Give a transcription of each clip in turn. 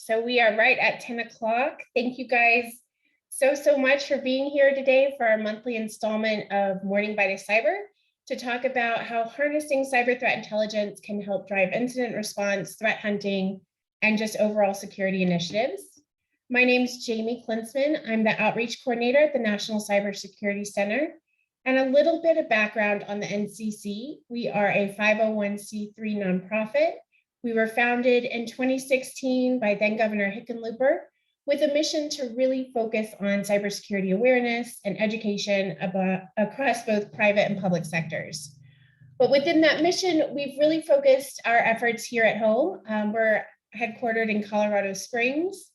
So we are right at 10 o'clock. Thank you guys so much for being here today for our monthly installment of Morning Byte Cyber to talk about how harnessing cyber threat intelligence can help drive incident response, threat hunting, and just overall security initiatives. My name is Jamie Klinsman. I'm the Outreach Coordinator at the National Cybersecurity Center. And a little bit of background on the NCC. We are a 501c3 nonprofit. We were founded in 2016 by then Governor Hickenlooper with a mission to really focus on cybersecurity awareness and education across both private and public sectors. But within that mission, we've really focused our efforts here at home. We're headquartered in Colorado Springs,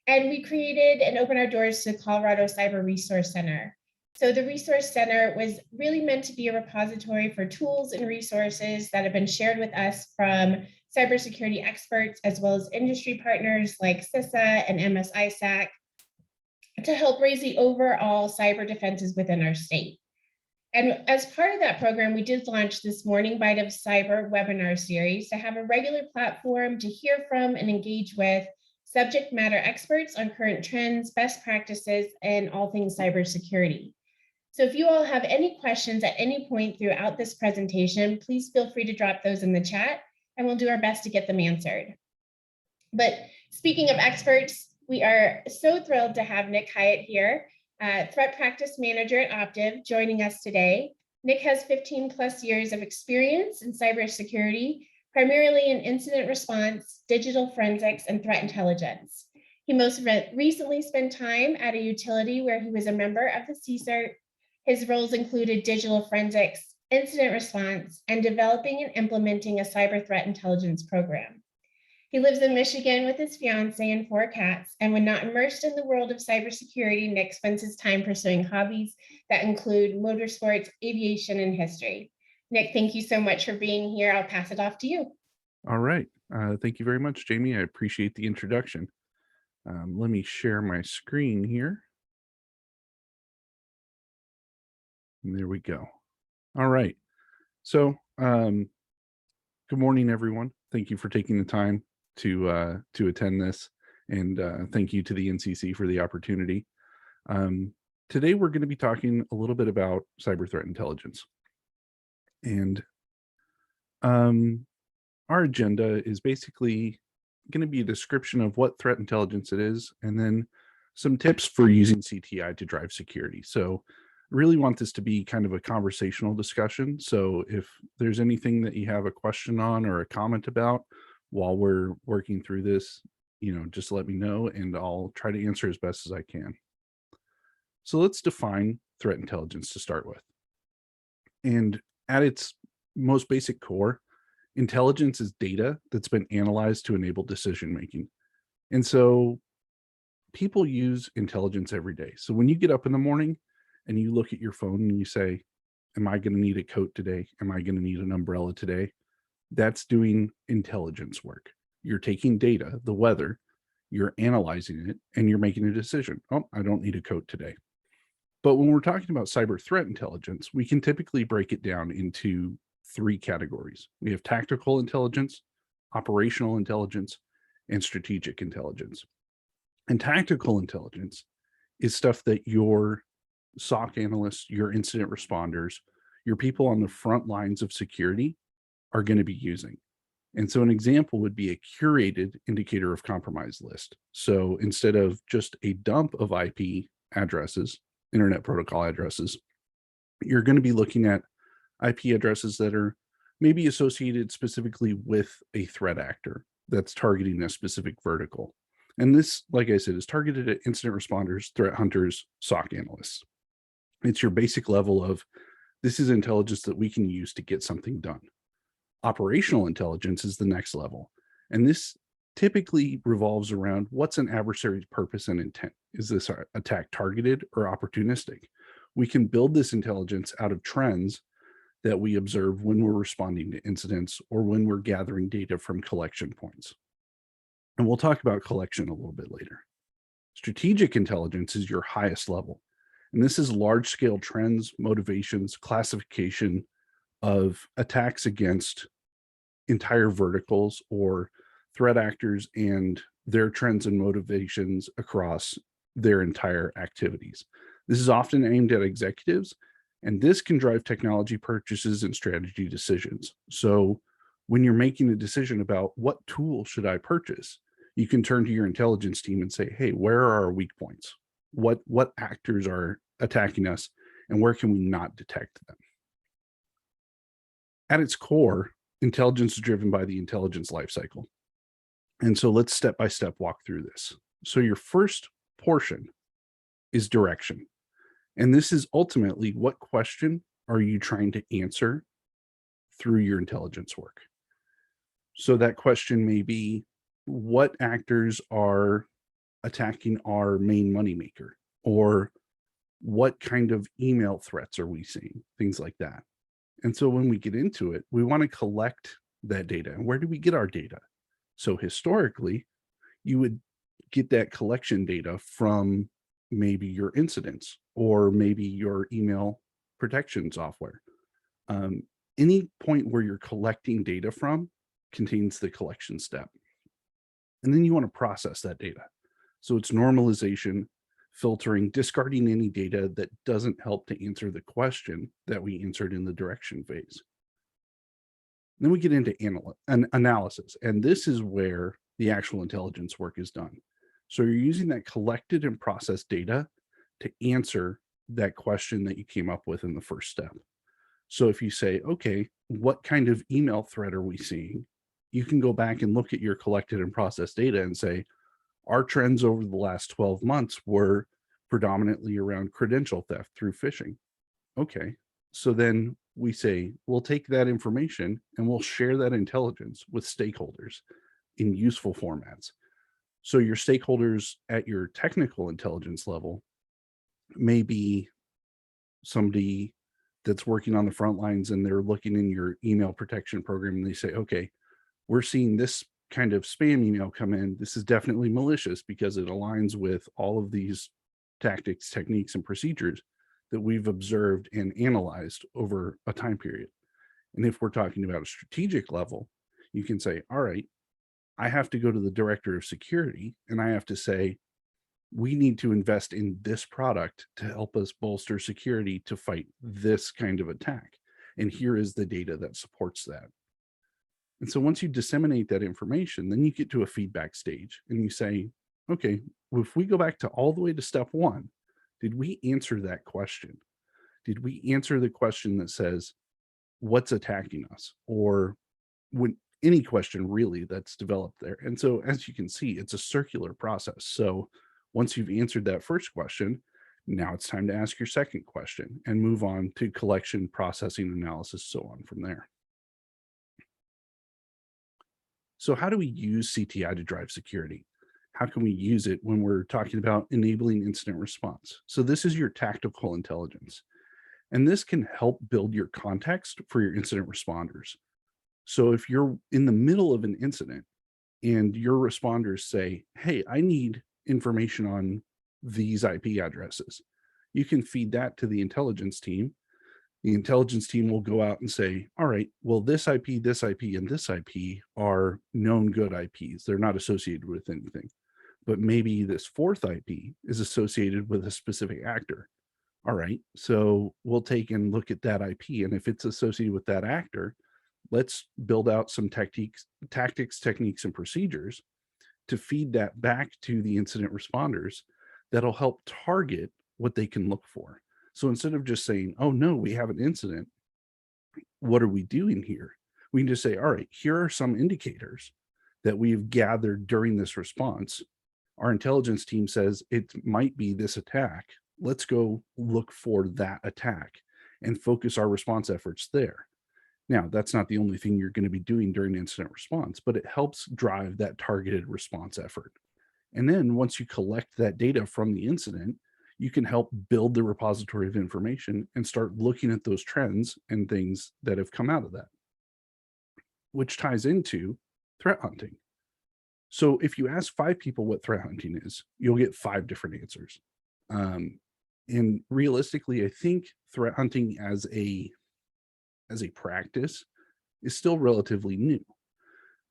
and we created and opened our doors to the Colorado Cyber Resource Center. So the Resource Center was really meant to be a repository for tools and resources that have been shared with us from cybersecurity experts, as well as industry partners like CISA and MSISAC, to help raise the overall cyber defenses within our state. And as part of that program, we did launch this Morning Byte of Cyber webinar series to have a regular platform to hear from and engage with subject matter experts on current trends, best practices, and all things cybersecurity. So if you all have any questions at any point throughout this presentation, please feel free to drop those in the chat, and we'll do our best to get them answered. But speaking of experts, we are so thrilled to have Nick Hyatt here, Threat Practice Manager at Optiv, joining us today. Nick has 15 plus years of experience in cybersecurity, primarily in incident response, digital forensics, and threat intelligence. He most recently spent time at a utility where he was a member of the CSIRT. His roles included digital forensics, incident response, and developing and implementing a cyber threat intelligence program. He lives in Michigan with his fiance and 4 cats, and when not immersed in the world of cybersecurity, Nick spends his time pursuing hobbies that include motorsports, aviation, and history. Nick, thank you so much for being here. I'll pass it off to you. All right. Thank you very much, Jamie. I appreciate the introduction. Let me share my screen here. And there we go. All right. So, good morning, everyone. Thank you for taking the time to attend this, and thank you to the NCC for the opportunity. Today, we're going to be talking a little bit about cyber threat intelligence, and our agenda is basically going to be a description of what threat intelligence it is, and then some tips for using CTI to drive security. So really want this to be kind of a conversational discussion. So if there's anything that you have a question on or a comment about while we're working through this, just let me know and I'll try to answer as best as I can. So let's define threat intelligence to start with. And at its most basic core, intelligence is data that's been analyzed to enable decision making. And so people use intelligence every day. So when you get up in the morning and you look at your phone and you say, am I going to need a coat today? Am I going to need an umbrella today? That's doing intelligence work. You're taking data, the weather, you're analyzing it, and you're making a decision. Oh, I don't need a coat today. But when we're talking about cyber threat intelligence, we can typically break it down into 3 categories. We have tactical intelligence, operational intelligence, and strategic intelligence. And tactical intelligence is stuff that your SOC analysts, your incident responders, your people on the front lines of security are going to be using. And so an example would be a curated indicator of compromise list. So instead of just a dump of IP addresses, internet protocol addresses, you're going to be looking at IP addresses that are maybe associated specifically with a threat actor that's targeting a specific vertical. And this, like I said, is targeted at incident responders, threat hunters, SOC analysts. It's your basic level of, this is intelligence that we can use to get something done. Operational intelligence is the next level. And this typically revolves around what's an adversary's purpose and intent. Is this attack targeted or opportunistic? We can build this intelligence out of trends that we observe when we're responding to incidents or when we're gathering data from collection points. And we'll talk about collection a little bit later. Strategic intelligence is your highest level. And this is large-scale trends, motivations, classification of attacks against entire verticals or threat actors and their trends and motivations across their entire activities. This is often aimed at executives, and this can drive technology purchases and strategy decisions. So when you're making a decision about what tool should I purchase, you can turn to your intelligence team and say, hey, where are our weak points? What actors are attacking us, and where can we not detect them? At its core, intelligence is driven by the intelligence lifecycle. And so let's step by step walk through this. So your first portion is direction. And this is ultimately, what question are you trying to answer through your intelligence work? So that question may be, what actors are attacking our main moneymaker? Or what kind of email threats are we seeing? Things like that. And so when we get into it, we want to collect that data. And where do we get our data? So historically, you would get that collection data from maybe your incidents or maybe your email protection software. Any point where you're collecting data from contains the collection step. And then you want to process that data. So it's normalization, filtering, discarding any data that doesn't help to answer the question that we answered in the direction phase. Then we get into analysis, and this is where the actual intelligence work is done. So you're using that collected and processed data to answer that question that you came up with in the first step. So if you say, okay, what kind of email threat are we seeing? You can go back and look at your collected and processed data and say, our trends over the last 12 months were predominantly around credential theft through phishing. Okay, so then we say, we'll take that information and we'll share that intelligence with stakeholders in useful formats. So your stakeholders at your technical intelligence level may be somebody that's working on the front lines, and they're looking in your email protection program and they say, okay, we're seeing this kind of spam email come in. This is definitely malicious because it aligns with all of these tactics, techniques, and procedures that we've observed and analyzed over a time period. And if we're talking about a strategic level, you can say, all right, I have to go to the director of security and I have to say, we need to invest in this product to help us bolster security to fight this kind of attack. And here is the data that supports that. And so once you disseminate that information, then you get to a feedback stage and you say, okay, well, if we go back to all the way to step one, did we answer that question? Did we answer the question that says, what's attacking us? Or when any question really that's developed there. And so as you can see, it's a circular process. So once you've answered that first question, now it's time to ask your second question and move on to collection, processing, analysis, so on from there. So how do we use CTI to drive security? How can we use it when we're talking about enabling incident response? So this is your tactical intelligence, and this can help build your context for your incident responders. So if you're in the middle of an incident and your responders say, hey, I need information on these IP addresses, you can feed that to the intelligence team. The intelligence team will go out and say, all right, well, this IP, and this IP are known good IPs. They're not associated with anything. But maybe this fourth IP is associated with a specific actor. All right, so we'll take and look at that IP. And if it's associated with that actor, let's build out some tactics, techniques, and procedures to feed that back to the incident responders that'll help target what they can look for. So instead of just saying, oh no, we have an incident, what are we doing here? We can just say, all right, here are some indicators that we've gathered during this response. Our intelligence team says it might be this attack. Let's go look for that attack and focus our response efforts there. Now, that's not the only thing you're going to be doing during incident response, but it helps drive that targeted response effort. And then once you collect that data from the incident, you can help build the repository of information and start looking at those trends and things that have come out of that, which ties into threat hunting. So if you ask 5 people what threat hunting is, you'll get 5 different answers. And realistically, I think threat hunting as a practice is still relatively new.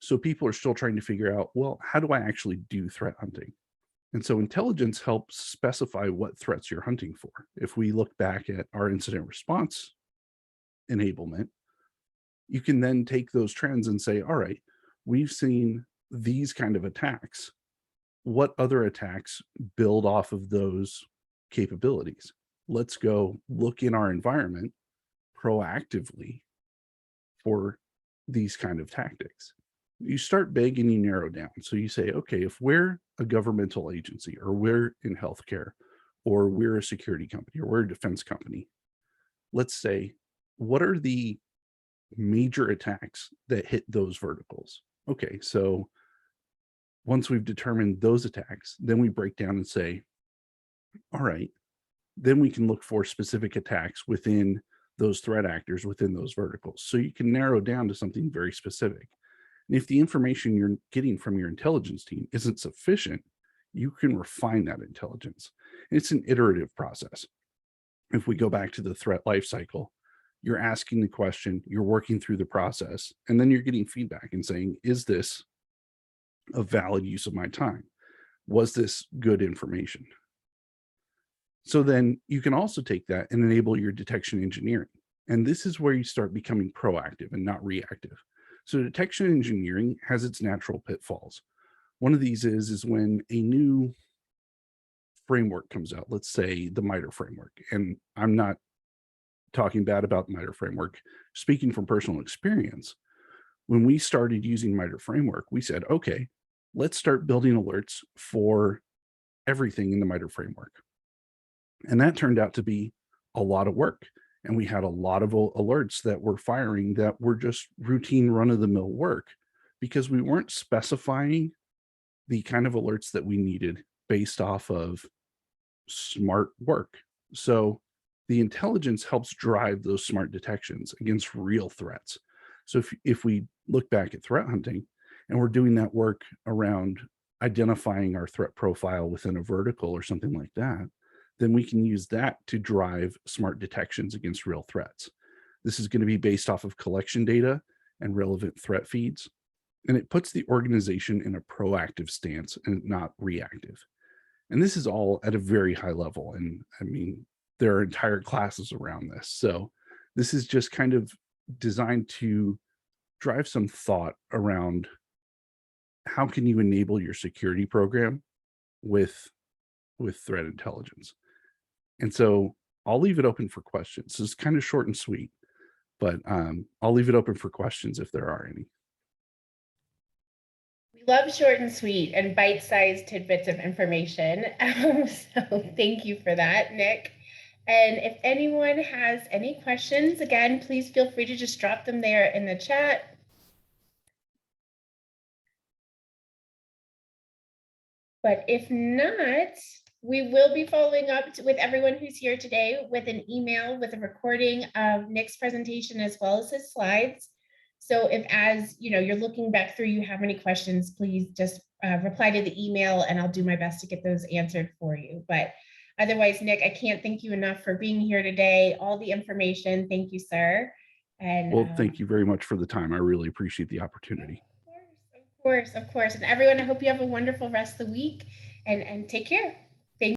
So people are still trying to figure out, well, how do I actually do threat hunting? And so intelligence helps specify what threats you're hunting for. If we look back at our incident response enablement, you can then take those trends and say, all right, we've seen these kind of attacks. What other attacks build off of those capabilities? Let's go look in our environment proactively for these kind of tactics. You start big and you narrow down. So you say, okay, if we're a governmental agency or we're in healthcare or we're a security company or we're a defense company, let's say, what are the major attacks that hit those verticals? Okay, so once we've determined those attacks, then we break down and say, all right, then we can look for specific attacks within those threat actors within those verticals. So you can narrow down to something very specific. And if the information you're getting from your intelligence team isn't sufficient, you can refine that intelligence. It's an iterative process. If we go back to the threat lifecycle, you're asking the question, you're working through the process, and then you're getting feedback and saying, is this a valid use of my time? Was this good information? So then you can also take that and enable your detection engineering. And this is where you start becoming proactive and not reactive. So detection engineering has its natural pitfalls. One of these is when a new framework comes out, let's say the MITRE framework, and I'm not talking bad about the MITRE framework, speaking from personal experience. When we started using MITRE framework, we said, okay, let's start building alerts for everything in the MITRE framework. And that turned out to be a lot of work. And we had a lot of alerts that were firing that were just routine run-of-the-mill work because we weren't specifying the kind of alerts that we needed based off of smart work. So the intelligence helps drive those smart detections against real threats. So if we look back at threat hunting and we're doing that work around identifying our threat profile within a vertical or something like that, then we can use that to drive smart detections against real threats. This is going to be based off of collection data and relevant threat feeds. And it puts the organization in a proactive stance and not reactive. And this is all at a very high level. And I mean, there are entire classes around this. So this is just kind of designed to drive some thought around how can you enable your security program with threat intelligence. And so I'll leave it open for questions. It's kind of short and sweet, but I'll leave it open for questions if there are any. We love short and sweet and bite-sized tidbits of information. So thank you for that, Nick. And if anyone has any questions, again, please feel free to just drop them there in the chat. But if not, we will be following up with everyone who's here today with an email with a recording of Nick's presentation as well as his slides. So if, as you know, you're looking back through, you have any questions, please just reply to the email and I'll do my best to get those answered for you. But otherwise, Nick, I can't thank you enough for being here today. All the information, thank you, sir. And well, thank you very much for the time. I really appreciate the opportunity. Of course, of course. And everyone, I hope you have a wonderful rest of the week and take care.